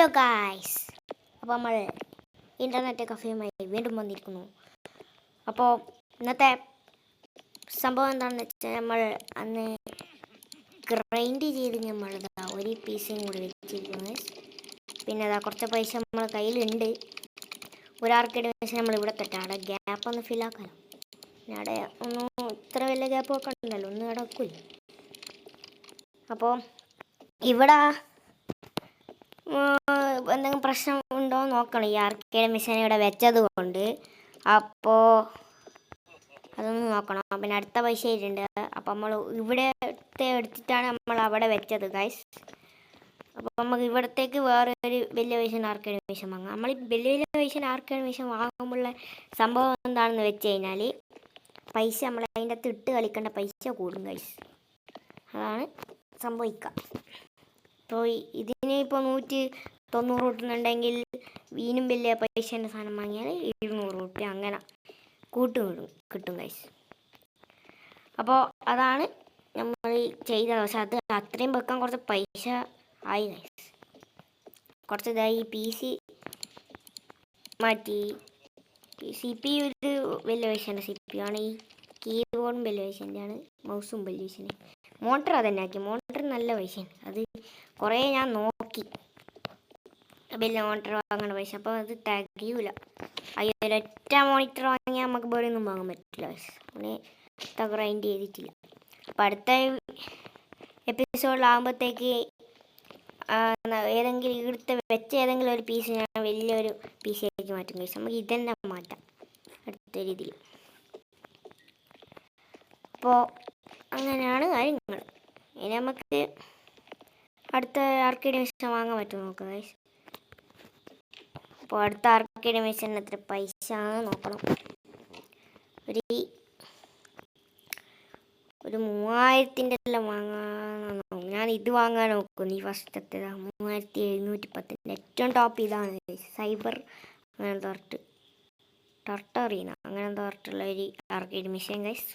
Hello guys, അപ്പോൾ നമ്മൾ internet കഫേയുമായി വീണ്ടും വന്നിരിക്കുന്നു. അപ്പോൾ ഇന്നത്തെ സംഭവം എന്താണെന്ന് വെച്ചാൽ, നമ്മൾ അന്ന് ഗ്രൈൻഡ് ചെയ്ത് നമ്മൾ ഒരു പീസും കൂടി വെച്ചിരിക്കുന്നു. പിന്നെ അതാ കുറച്ച് പൈസ നമ്മളെ കയ്യിലുണ്ട്. ഒരാർക്കേഡ് പൈസ നമ്മൾ ഇവിടെ തെറ്റാണ്. ഗ്യാപ്പ് ഒന്ന് ഫില്ലാക്കാലോ. അവിടെ ഒന്നും ഇത്ര വലിയ ഗ്യാപ്പ് ഒക്കെ ഉണ്ടല്ലോ, ഒന്നും ഇവിടെ വെക്കില്ല. അപ്പോൾ ഇവിടെ എന്തെങ്കിലും പ്രശ്നം ഉണ്ടോ എന്ന് നോക്കണം, ഈ ആർക്കേഡ് മെഷീൻ ഇവിടെ വെച്ചത് കൊണ്ട്. അപ്പോൾ അതൊന്ന് നോക്കണം. പിന്നെ അടുത്ത പൈസ ആയിട്ടുണ്ട്. അപ്പോൾ നമ്മൾ ഇവിടത്തെ എടുത്തിട്ടാണ് നമ്മൾ അവിടെ വെച്ചത് ഗൈസ്. അപ്പോൾ നമുക്ക് ഇവിടത്തേക്ക് വേറെ ഒരു വലിയ പൈസ ആർക്കേഡ് മെഷീൻ വാങ്ങാം. നമ്മൾ വലിയ വലിയ പൈസ ആർക്കേഡ് മെഷീൻ വാങ്ങുമ്പോഴുള്ള സംഭവം എന്താണെന്ന് വെച്ച് കഴിഞ്ഞാൽ, പൈസ നമ്മൾ അതിൻ്റെ അകത്ത് ഇട്ട് കളിക്കേണ്ട പൈസ കൂടും ഗൈസ്. അതാണ് സംഭവിക്കുക. അപ്പോൾ ഇതിന് ഇപ്പോൾ 190 കിട്ടുന്നുണ്ടെങ്കിൽ വീനും വലിയ പൈസേൻ്റെ സാധനം വാങ്ങിയാൽ 200 റുപ്യ അങ്ങനെ കിട്ടും ഗൈസ്. അപ്പോൾ അതാണ് നമ്മൾ ചെയ്ത. പക്ഷെ അത് അത്രയും വെക്കാൻ കുറച്ച് പൈസ ആയി ഗൈസ്. കുറച്ച് ഇതായി പി സി മാറ്റി. CPU ഒരു വലിയ പൈസേൻ്റെ CPU ആണ്. ഈ കീബോർഡും വലിയ പൈസേൻ്റെ ആണ്. മൗസും വലിയ പൈസേൻ്റെ. മോട്ടർ അതന്നെ ആക്കി. മോട്ടർ നല്ല പൈസയാണ്. അത് കുറേ ഞാൻ നോക്കി വലിയ മോണിറ്റർ വാങ്ങേണ്ട പൈസ. അപ്പോൾ അത് തികയൂല. അയ്യോ, ഒരൊറ്റ മോണിറ്റർ വാങ്ങിയാൽ നമുക്ക് വേറെ ഒന്നും വാങ്ങാൻ പറ്റില്ല. അങ്ങനെ ഗ്രൈൻഡ് ചെയ്തിട്ടില്ല. അപ്പോൾ അടുത്ത എപ്പിസോഡിലാകുമ്പോഴത്തേക്ക് ഏതെങ്കിലും ഇവിടുത്തെ വെച്ച ഏതെങ്കിലും ഒരു പീസ് ഞാൻ വലിയൊരു പീസിലേക്ക് മാറ്റും ഗൈസ്. നമുക്ക് ഇതെന്നെ മാറ്റാം അടുത്ത രീതിയിൽ. അപ്പോൾ അങ്ങനെയാണ് കാര്യങ്ങൾ. ഇനി നമുക്ക് അടുത്ത ആർക്കേഡ് മെഷീൻ വാങ്ങാൻ പറ്റുമോ നോക്കാം ഗൈസ്. അപ്പോൾ അടുത്ത ആർക്കേഡ് മെഷീന് എത്ര പൈസ ആണ് നോക്കണം. ഒരു 3000-ൻ്റെ എല്ലാം വാങ്ങാൻ. ഞാൻ ഇത് വാങ്ങാൻ നോക്കുന്നു. ഈ ഫസ്റ്റത്തെ 3710. ഏറ്റവും ടോപ്പ് ഇതാണ് സൈബർ അങ്ങനത്തെ പറഞ്ഞിട്ട്, ടർട്ടറീന അങ്ങനത്തെ പറഞ്ഞിട്ടുള്ള ഒരു ആർക്കേഡ് മെഷീൻ ഗൈസ്.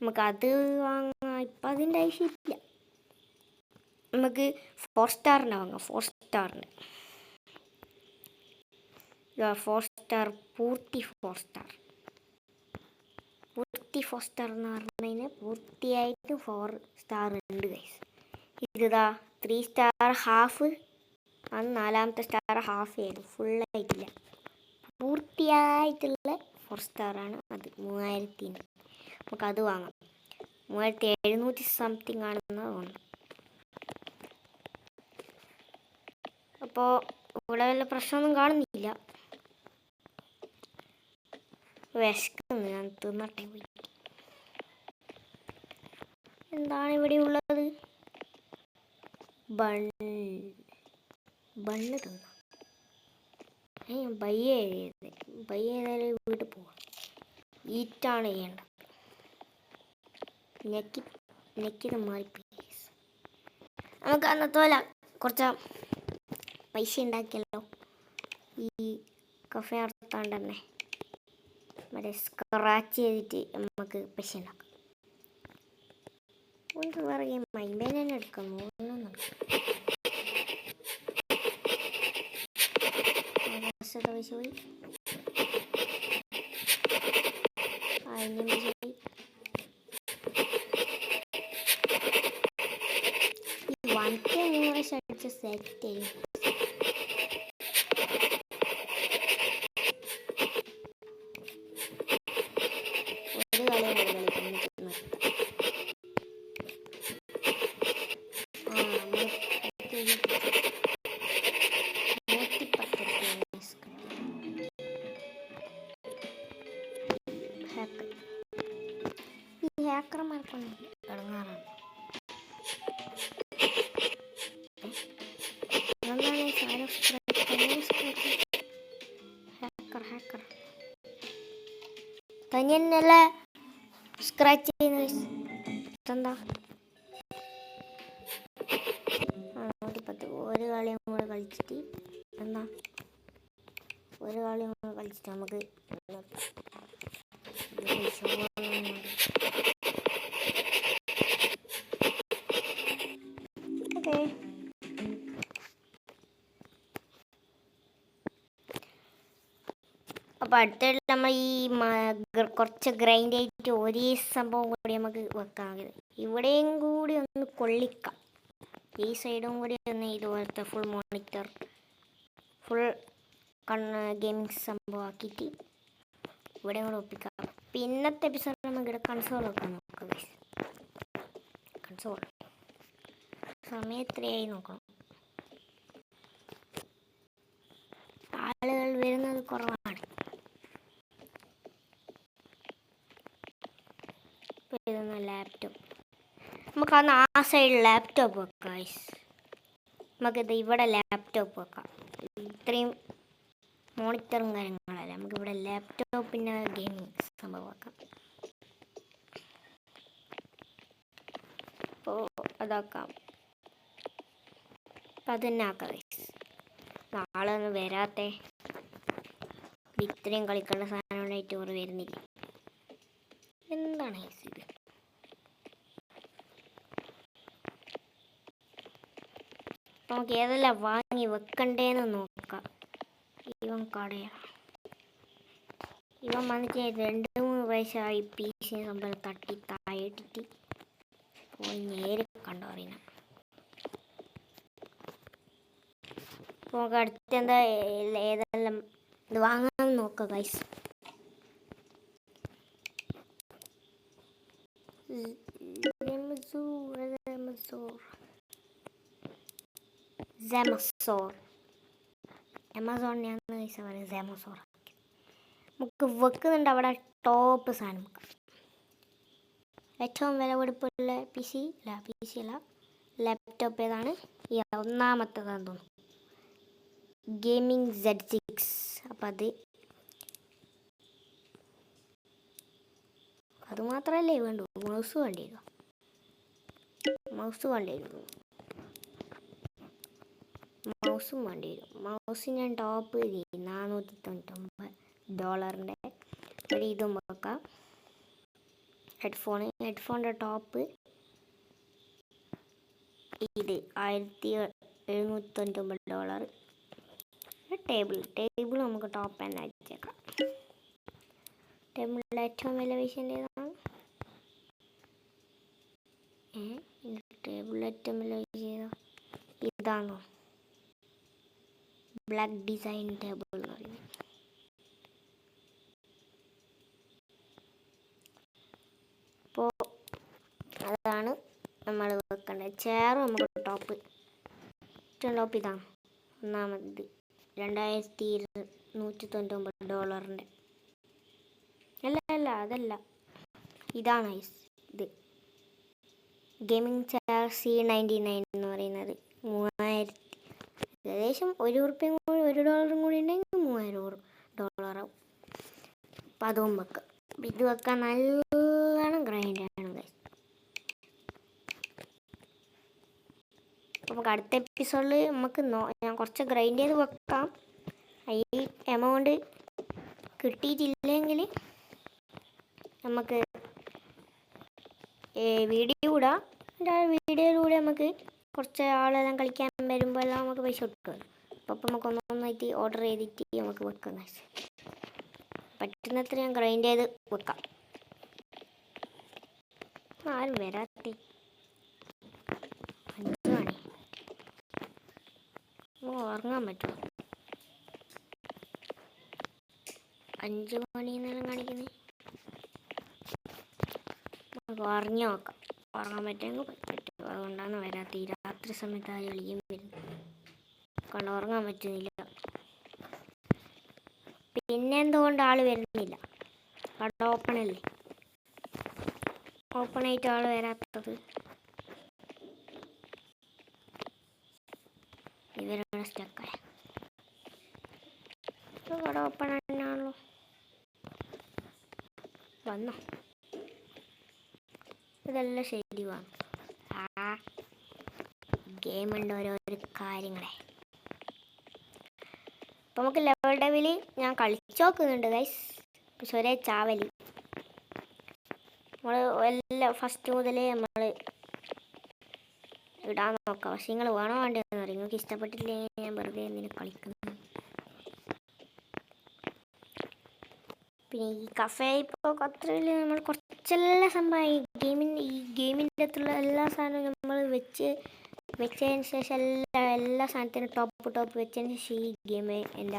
നമുക്കത് വാങ്ങാം. ഇപ്പം അതിൻ്റെ ആവശ്യമില്ല. നമുക്ക് 4 സ്റ്റാറിൻ്റെ വാങ്ങാം. 4 സ്റ്റാറിൻ്റെ 4 സ്റ്റാർ പൂർത്തി 4 സ്റ്റാർ. പൂർത്തി 4 സ്റ്റാർ എന്ന് പറഞ്ഞതിന് പൂർത്തിയായിട്ട് 4 സ്റ്റാർ ഉണ്ട് ഗൈസ്. ഇതാ 3 സ്റ്റാർ ഹാഫ് ആണ്. 4ാമത്തെ സ്റ്റാർ ഹാഫ് ആയിരുന്നു, ഫുള്ളായിട്ടില്ല. പൂർത്തിയായിട്ടുള്ള 4 സ്റ്റാറാണ് അത്. 3000-ൻ്റെ നമുക്കത് വാങ്ങാം. 3700 സംതിങ് ആണെന്ന് തോന്നുന്നു. അപ്പോൾ ഇവിടെ വല്ല പ്രശ്നമൊന്നും കാണുന്നില്ല. വിശക്കുന്നു, ഞാൻ തിന്നട്ടെ പോയി. എന്താണ് ഇവിടെ ഉള്ളത്? ബണ്ണ് തിന്ന. ബയ്യേ വീട്ടിൽ പോവാം. ഈറ്റാണ് ചെയ്യേണ്ടത്. നെക്കിത് മാറിപ്പോയി. നമുക്ക് അന്നത്തെ പോലെ കുറച്ച് പൈസ ഉണ്ടാക്കിയല്ലോ ഈ കഫേ നടത്താണ്ട് തന്നെ. മറ്റേ സ്ക്രാച്ച് ചെയ്തിട്ട് നമുക്ക് പൈസ ഉണ്ടാക്കാം. ഒന്ന് വേറെ ഗെയിം മൈമ്പേനെ തന്നെ എടുക്കാം. പൈസ പോയി. അടിച്ച് സെറ്റ് ചെയ്യും. ഒരു കളിയും ഈ ഹാക്കർമാർക്കൊന്നും ഇടങ്ങാറാണ്. തന്നെയല്ല സ്ക്രാച്ച് ചെയ്യുന്ന എന്താ? ഒരു കളിയും കൂടെ കളിച്ചിട്ട് എന്താ? ഒരു കളിയും കൂടെ കളിച്ചിട്ട് നമുക്ക് ഓക്കെ അപ്പോൾ അടുത്തായിട്ട് നമ്മൾ ഈ കുറച്ച് ഗ്രൈൻഡ് ആയിട്ട് ഒരേ സംഭവം കൂടി നമുക്ക് വെക്കാം. ഇവിടെയും കൂടി ഒന്ന് കൊള്ളിക്കാം. ഈ സൈഡും കൂടി ഒന്ന് ഇതുപോലത്തെ ഫുൾ മോണിറ്റർ ഫുൾ ഗെയിമിംഗ് സംഭവമാക്കിയിട്ട് ഇവിടെ കൂടെ ഒപ്പിക്കാം. പിന്നത്തെ എപ്പിസോഡിൽ നമുക്ക് ഇവിടെ കൺസോൾ വെക്കാൻ നോക്കാം. കൺസോൾ സമയം എത്രയായി നോക്കണം. ആളുകൾ വരുന്നത് കുറവാണ്. ഇതൊന്ന് ലാപ്ടോപ്പ് നമുക്ക് അന്ന് ആ സൈഡിൽ ലാപ്ടോപ്പ് വെക്കാം. നമുക്കിത് ഇവിടെ ലാപ്ടോപ്പ് വെക്കാം. ഇത്രയും മോണിറ്ററും കാര്യങ്ങളല്ല, നമുക്കിവിടെ ലാപ്ടോപ്പിൻ്റെ ഗെയിമിംഗ് സംഭവമാക്കാം. അപ്പോൾ അതാക്കാം. അപ്പം അത് തന്നെ ആക്കാം. നാളെ ഒന്ന് വരാത്തേ ഇത്രയും കളിക്കേണ്ട സാധനം ഉണ്ടായിട്ട് ഓർ വരുന്നില്ല. എന്താണ് ഇത്? നമുക്ക് ഏതെല്ലാം വാങ്ങി വെക്കണ്ടേന്ന് നോക്കാം. ഇവൻ കടയാണ്. ഇവൻ വന്നിട്ട് 2-3 പ്രാവശ്യമായി പീസിനെ സംഭവം തട്ടി താഴെട്ടിട്ട് പോയി നേരെ കണ്ടു അറിയണം. അപ്പോൾ നമുക്ക് അടുത്തെന്താ ഏതെല്ലാം ഇത് വാങ്ങാൻ നോക്കാം ഗൈസ്. ആമസോണിനാണ് പൈസ പറയുന്നത്. സാമസോർ നമുക്ക് വെക്കുന്നുണ്ട് അവിടെ ടോപ്പ് സാധനം. ഏറ്റവും വിലപിടിപ്പുള്ള പി സി അല്ല ലാപ്ടോപ്പ് ഏതാണ്? ഈ ഒന്നാമത്തേതാണെന്ന് തോന്നുന്നു, ഗെയിമിംഗ് Z6. അപ്പം അത് മാത്രമല്ലേ വേണ്ടൂ, മൗസ് വേണ്ടി വരും. മൗസും വേണ്ടി വരും. മൗസ് ഞാൻ ടോപ്പ് $499 ഒരു ഇതും വെക്കാം. ഹെഡ്ഫോണിൻ്റെ ടോപ്പ് ഇത് $1799. ടേബിൾ നമുക്ക് ടോപ്പ് തന്നെ അയച്ചേക്കാം. ടേബിളിൻ്റെ ഏറ്റവും വില പൈസേണ്ടതാണ്. ടേബിളിൽ ഏറ്റവും വില പൈസ ഇതാണോ? ബ്ലാക്ക് ഡിസൈൻ ടേബിൾ എന്ന് പറയുന്നത്. അപ്പോൾ അതാണ് നമ്മൾ വെക്കേണ്ടത്. ചെയർ നമുക്ക് ടോപ്പ് ഇതാണ്. ഒന്നാമത് $2199. അല്ല അതല്ല, ഇതാണ് ഇത് ഗെയിമിംഗ് ചെയർ C99 എന്ന് പറയുന്നത്. 3000, ഏകദേശം $1 കൂടി $1 കൂടി ഉണ്ടെങ്കിൽ $3000 ആവും. അപ്പം അതും വെക്കാം. ഇത് വെക്കാൻ നല്ലോണം ഗ്രൈൻഡാണ്. നമുക്ക് അടുത്ത എപ്പിസോഡിൽ ഞാൻ കുറച്ച് ഗ്രൈൻഡ് ചെയ്ത് വെക്കാം. ഈ എമൗണ്ട് കിട്ടിയിട്ടില്ലെങ്കിൽ നമുക്ക് വീഡിയോ ഇടാം. വീഡിയോയിലൂടെ നമുക്ക് കുറച്ച് ആളെല്ലാം കളിക്കാൻ വരുമ്പോൾ എല്ലാം നമുക്ക് പൈസ കൊടുക്കുക. അപ്പം നമുക്ക് ഒന്നൊന്നായിട്ട് ഓർഡർ ചെയ്തിട്ട് നമുക്ക് വെക്കാം. പറ്റുന്നത്ര ഞാൻ ഗ്രൈൻഡ് ചെയ്ത് വെക്കാം. ആരും വരാത്ത 5 മണി ഉറങ്ങാൻ പറ്റുമോ? 5 മണിന്നെല്ലാം കാണിക്കുന്നത്. നമുക്ക് ഉറങ്ങി നോക്കാം. ഉറങ്ങാൻ പറ്റുമെങ്കിൽ പറ്റും. അതുകൊണ്ടാണ് വരാത്ത. ഈ രാത്രി സമയത്ത് ആരും കളിക്കാൻ വരുന്നത് കൊണ്ട് ഉറങ്ങാൻ പറ്റുന്നില്ല. പിന്നെ എന്തുകൊണ്ട് ആൾ വരുന്നില്ല? അവിടെ ഓപ്പണല്ലേ, ഓപ്പണായിട്ട് ആൾ വരാത്തത്. ഇവരുടെ സ്റ്റക്കായ അവിടെ ഓപ്പൺ തന്നെയാണല്ലോ. വന്നോ? ഇതെല്ലാം ശരിയാണ്. ഗെയിമുണ്ട് ഓരോരോ കാര്യങ്ങളെ. അപ്പം നമുക്ക് ലെവൽ ഡെവിൽ ഞാൻ കളിച്ചു നോക്കുന്നുണ്ട് ഗൈസ്. പക്ഷെ ഒരേ ചാവലി. നമ്മൾ എല്ലാം ഫസ്റ്റ് മുതലേ നമ്മൾ ഇടാൻ നോക്കാം. പക്ഷെ നിങ്ങൾ വേണോ വേണ്ടതെന്ന് പറയും. നിങ്ങൾക്ക് ഇഷ്ടപ്പെട്ടില്ലേ ഞാൻ വെറുതെ എന്തിനു കളിക്കുന്നു. പിന്നെ ഈ കഫേ ഇപ്പോൾ ഖത്തറിൽ നമ്മൾ കുറച്ചെല്ലാം സംഭവം ഈ ഗെയിമിൻ്റെ അകത്തുള്ള എല്ലാ സാധനവും നമ്മൾ വെച്ചതിന് ശേഷം എല്ലാ സാധനത്തിനും ടോപ്പ് വെച്ചതിന് ശേഷം ഈ ഗെയിം എൻ്റെ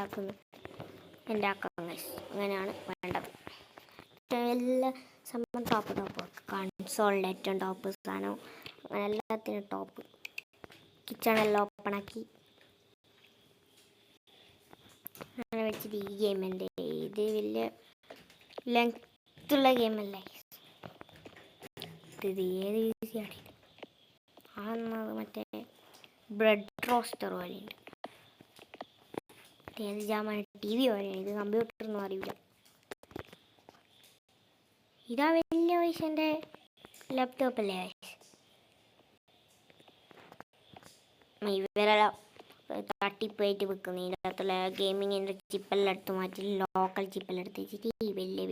ആക്കാം ഗൈസ്. അങ്ങനെയാണ് വേണ്ടത്. എല്ലാ സംഭവം ടോപ്പ് കൺസോളിൻ്റെ ഏറ്റവും ടോപ്പ് സാധനവും അങ്ങനെ എല്ലാത്തിനും ടോപ്പ്. കിച്ചണെല്ലാം ഓപ്പണാക്കി അങ്ങനെ വെച്ചിട്ട് ഈ ഗെയിമിൻ്റെ ഇത് വലിയ ലെങ്ത്തുള്ള ഗെയിമല്ലേ, ഇത് ഏത് ഈസിയാണ്. ആന്നത് മറ്റേ ബ്രെഡ് റോസ്റ്റർ പോലെയുണ്ട്, ഏത് ജാമാണ് TV പോലെയാണ്. ഇത് കമ്പ്യൂട്ടറൊന്നും അറിയില്ല. ഇതാ വലിയ പൈസൻ്റെ ലാപ്ടോപ്പല്ലേ. ഇവരെല്ലാം തട്ടിപ്പായിട്ട് വെക്കുന്നു. ഇതിനകത്തുള്ള ഗെയിമിങ്ങിൻ്റെ ചിപ്പെല്ലാം എടുത്ത് മാറ്റി ലോക്കൽ ചിപ്പെല്ലാം എടുത്ത് വെച്ചിട്ട് ഈ വലിയ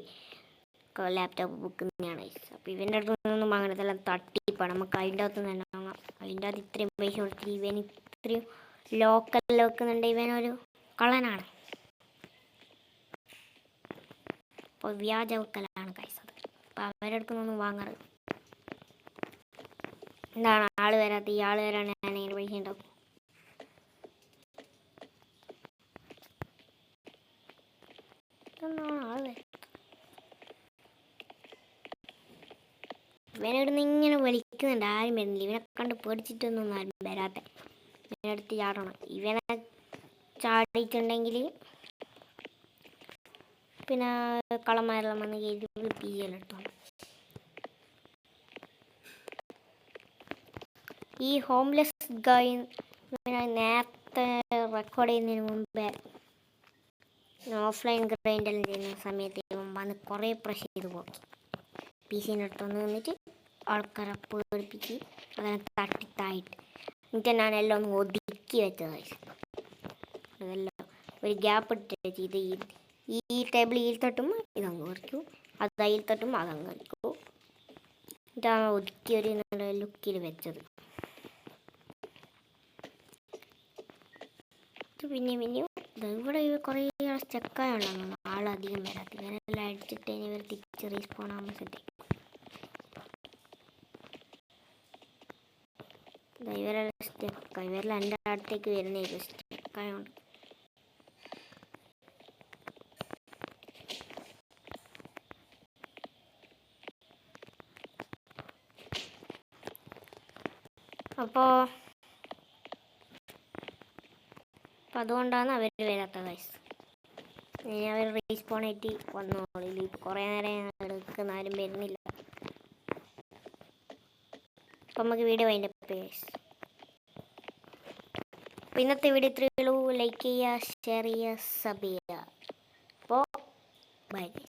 ലാപ്ടോപ്പ് വെക്കുന്നതാണ്. അപ്പോൾ ഇവൻ്റെ അടുത്തൊന്നും വാങ്ങണതെല്ലാം തട്ടിപ്പാണ്. നമുക്ക് അതിൻ്റെ അകത്ത് തന്നെ വാങ്ങാം. അതിൻ്റെ അകത്ത് ഇത്രയും പൈസ കൊടുത്തിട്ട് ഇവൻ ഇത്രയും ലോക്കലിൽ വെക്കുന്നുണ്ട്. ഇവനൊരു കള്ളനാണ്. അപ്പോൾ വ്യാജ വെക്കലാണ് കഴിച്ചത്. അപ്പോൾ അവരുടെ അടുത്തൊന്നും വാങ്ങാറ്. എന്താണ് ആൾ വരാത്ത? ഈ ആൾ വരാണ് ഞാൻ അതിന് പൈസ ഉണ്ടാവും. ഇവനിടുന്ന് ഇങ്ങനെ വലിക്കുന്നുണ്ട്, ആരും വരുന്നില്ല. ഇവനെ കണ്ട് പേടിച്ചിട്ടൊന്നും ആരും വരാത്ത. ഇവനെടുത്ത് ചാടണം. ഇവനെ ചാടിയിട്ടുണ്ടെങ്കിൽ പിന്നെ കളന്മാരെല്ലാം വന്ന് കയറ്റി പിയെല്ലാം. ഈ ഹോംലെസ് ഗായ് നേരത്തെ റെക്കോർഡ് ചെയ്യുന്നതിന് മുമ്പേ ഓഫ്ലൈൻ ഗ്രൈൻഡെല്ലാം ചെയ്യുന്ന സമയത്ത് വന്ന് കുറേ പ്രഷർ ചെയ്ത് പോക്കി. PC-ൻ്റെ അടുത്തൊന്ന് നിന്നിട്ട് ആൾക്കാരെ പേടിപ്പിച്ച് അങ്ങനെ തട്ടിത്തായിട്ട് എന്നിട്ട് ഞാനെല്ലാം ഒന്ന് ഒതുക്കി വെച്ചതായി. അതെല്ലാം ഒരു ഗ്യാപ്പ് ഇട്ട് വെച്ച് ഈ ടേബിൾ ഇതിൽ തട്ടുമ്പോൾ ഇതങ്ങ് വരയ്ക്കൂ, അത് അതിൽ തട്ടുമ്പോൾ അതങ്ങ് വരയ്ക്കൂ. ഇതാണ് ഒതുക്കി ഒരു നല്ല ലുക്കിൽ വെച്ചത്. പിന്നെയും ഇവിടെ കുറേ സ്റ്റക്കായുള്ളതാണ്. ആളധികം വരാത്ത. ഇവരെല്ലാം അടിച്ചിട്ട് ഇവർ തിരിച്ച് റീസ്പോൺ ആകുമ്പോൾ സെറ്റ്. ഇവരെല്ലാം സ്റ്റക്കായി. ഇവരെല്ലാം എൻ്റെ അടുത്തേക്ക് വരുന്നില്ല, സ്റ്റക്കായോണ്ട്. അപ്പോൾ അതുകൊണ്ടാണ് അവർ വരാത്ത ഗൈസ്. ഇനി അവർ റീസ്പോൺ ആയിട്ട് വന്നോളൂ. കുറേ നേരം എടുക്കുന്ന ആരും വരുന്നില്ല. അപ്പം നമുക്ക് വീഡിയോ അതിൻ്റെ ഗൈസ്. അപ്പോൾ ഇന്നത്തെ വീഡിയോ ഇത്രയേ ഉള്ളൂ. ലൈക്ക് ചെയ്യുക, ഷെയർ ചെയ്യുക, സബ് ചെയ്യുക. അപ്പോൾ ബൈ.